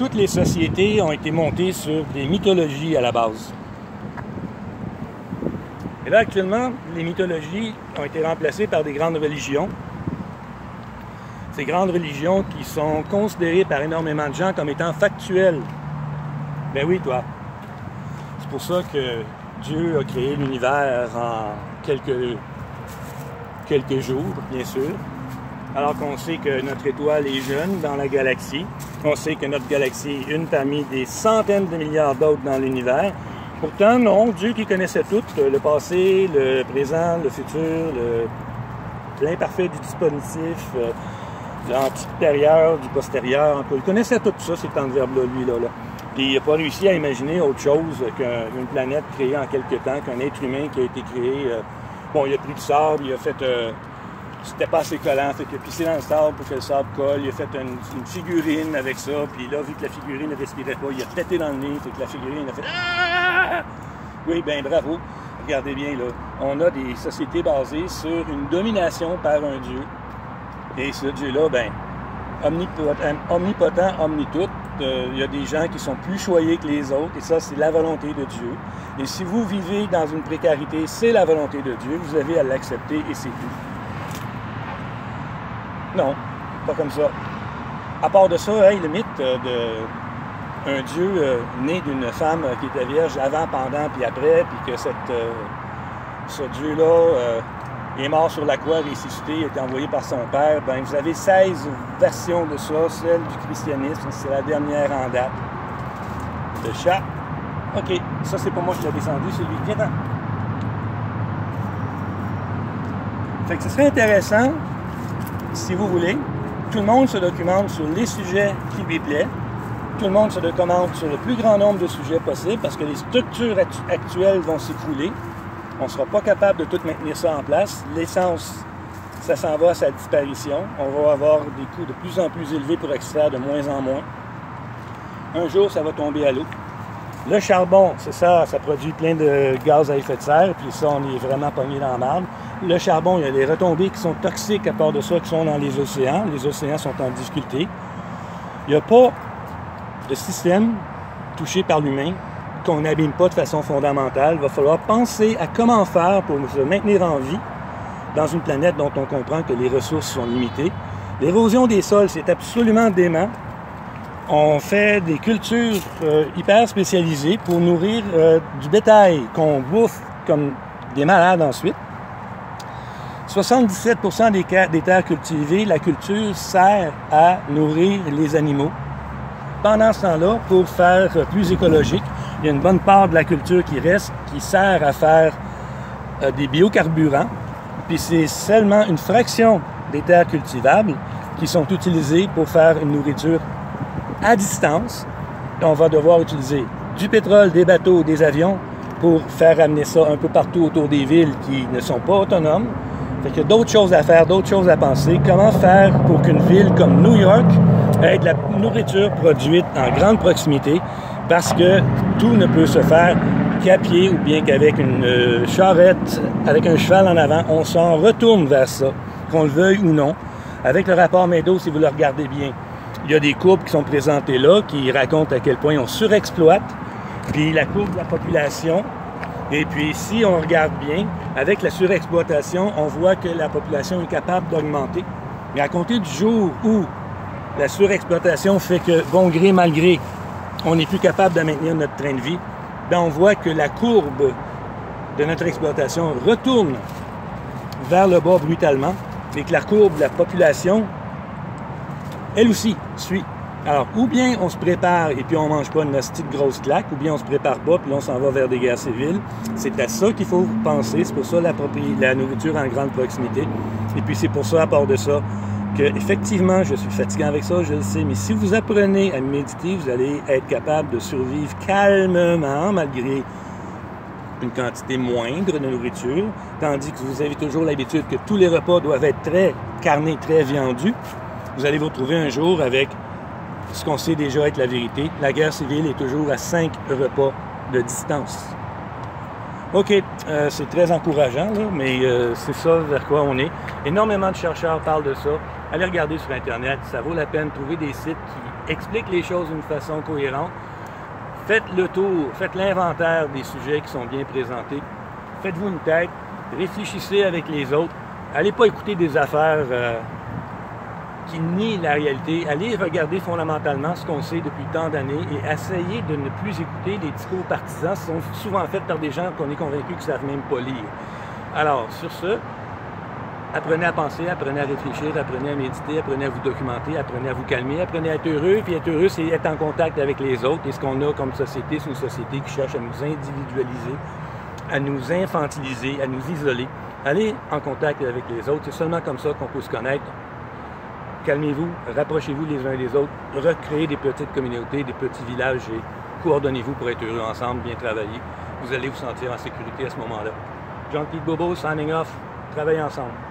toutes les sociétés ont été montées sur des mythologies à la base. Et là, actuellement, les mythologies ont été remplacées par des grandes religions. Ces grandes religions qui sont considérées par énormément de gens comme étant factuelles. Ben oui, toi. C'est pour ça que Dieu a créé l'univers en quelques jours, bien sûr. Alors qu'on sait que notre étoile est jeune dans la galaxie. On sait que notre galaxie est une parmi des centaines de milliards d'autres dans l'univers. Pourtant, non, Dieu qui connaissait tout, le passé, le présent, le futur, l'imparfait du dispositif, l'antérieur du postérieur, il connaissait tout ça, ces temps de verbe-là, lui-là. Puis il n'a pas réussi à imaginer autre chose qu'une planète créée en quelque temps, qu'un être humain qui a été créé. Bon, il a pris du sable, il a fait... c'était pas assez collant, fait qu'il a pissé dans le sable pour que le sable colle. Il a fait une figurine avec ça, puis là, vu que la figurine ne respirait pas, il a pété dans le nez, fait que la figurine a fait... Ah! Oui, ben bravo. Regardez bien, là. On a des sociétés basées sur une domination par un Dieu. Et ce Dieu-là, ben, omnipotent, omnitout. Il y a des gens qui sont plus choyés que les autres, et ça, c'est la volonté de Dieu. Et si vous vivez dans une précarité, c'est la volonté de Dieu, vous avez à l'accepter, et c'est tout. Non, pas comme ça. À part de ça, le mythe d'un Dieu né d'une femme qui était vierge avant, pendant, puis après, puis que ce Dieu-là est mort sur la croix, ressuscité, a été envoyé par son Père, ben vous avez 16 versions de ça, celle du christianisme, c'est la dernière en date. Le chat. OK, ça c'est pas moi qui l'ai descendu, c'est lui. Viens-t'en. Fait que ce serait intéressant, si vous voulez, tout le monde se documente sur les sujets qui lui plaît. Tout le monde se documente sur le plus grand nombre de sujets possible parce que les structures actuelles vont s'écrouler. On ne sera pas capable de tout maintenir ça en place. L'essence, ça s'en va à sa disparition. On va avoir des coûts de plus en plus élevés pour extraire de moins en moins. Un jour, ça va tomber à l'eau. Le charbon, c'est ça, ça produit plein de gaz à effet de serre, puis ça, on est vraiment pogné dans la marde. Le charbon, il y a des retombées qui sont toxiques à part de ça, qui sont dans les océans. Les océans sont en difficulté. Il n'y a pas de système touché par l'humain qu'on n'abîme pas de façon fondamentale. Il va falloir penser à comment faire pour se maintenir en vie dans une planète dont on comprend que les ressources sont limitées. L'érosion des sols, c'est absolument dément. On fait des cultures hyper spécialisées pour nourrir du bétail qu'on bouffe comme des malades ensuite. 77% des terres cultivées, la culture sert à nourrir les animaux. Pendant ce temps-là, pour faire plus écologique, il y a une bonne part de la culture qui reste, qui sert à faire des biocarburants. Puis c'est seulement une fraction des terres cultivables qui sont utilisées pour faire une nourriture à distance. On va devoir utiliser du pétrole, des bateaux, des avions pour faire amener ça un peu partout autour des villes qui ne sont pas autonomes. Fait qu'il y a d'autres choses à faire, d'autres choses à penser. Comment faire pour qu'une ville comme New York ait de la nourriture produite en grande proximité, parce que tout ne peut se faire qu'à pied ou bien qu'avec une charrette, avec un cheval en avant. On s'en retourne vers ça, qu'on le veuille ou non. Avec le rapport Meadows, si vous le regardez bien, il y a des courbes qui sont présentées là, qui racontent à quel point on surexploite, puis la courbe de la population. Et puis, si on regarde bien, avec la surexploitation, on voit que la population est capable d'augmenter. Mais à compter du jour où la surexploitation fait que, bon gré, mal gré, on n'est plus capable de maintenir notre train de vie, bien, on voit que la courbe de notre exploitation retourne vers le bas brutalement et que la courbe de la population, elle aussi, suit. Alors, ou bien on se prépare et puis on ne mange pas une hostie de grosse claque, ou bien on se prépare pas puis là on s'en va vers des guerres civiles. C'est à ça qu'il faut penser. C'est pour ça la nourriture en grande proximité. Et puis c'est pour ça, à part de ça, que effectivement, je suis fatiguant avec ça, je le sais, mais si vous apprenez à méditer, vous allez être capable de survivre calmement, malgré une quantité moindre de nourriture, tandis que vous avez toujours l'habitude que tous les repas doivent être très carnés, très viandus. Vous allez vous retrouver un jour avec ce qu'on sait déjà être la vérité. La guerre civile est toujours à 5 repas de distance. OK, c'est très encourageant, là, mais c'est ça vers quoi on est. Énormément de chercheurs parlent de ça. Allez regarder sur Internet, ça vaut la peine de trouver des sites qui explique les choses d'une façon cohérente. Faites le tour, faites l'inventaire des sujets qui sont bien présentés. Faites-vous une tête, réfléchissez avec les autres. Allez pas écouter des affaires qui nient la réalité. Allez regarder fondamentalement ce qu'on sait depuis tant d'années et essayez de ne plus écouter les discours partisans qui sont souvent faits par des gens qu'on est convaincus qu'ils ne savent même pas lire. Alors, sur ce, apprenez à penser, apprenez à réfléchir, apprenez à méditer, apprenez à vous documenter, apprenez à vous calmer, apprenez à être heureux. Puis être heureux, c'est être en contact avec les autres. Et ce qu'on a comme société, c'est une société qui cherche à nous individualiser, à nous infantiliser, à nous isoler. Allez en contact avec les autres. C'est seulement comme ça qu'on peut se connaître. Calmez-vous, rapprochez-vous les uns des autres, recréez des petites communautés, des petits villages et coordonnez-vous pour être heureux ensemble, bien travailler. Vous allez vous sentir en sécurité à ce moment-là. Jean-Pierre Bobo, signing off. Travaillez ensemble.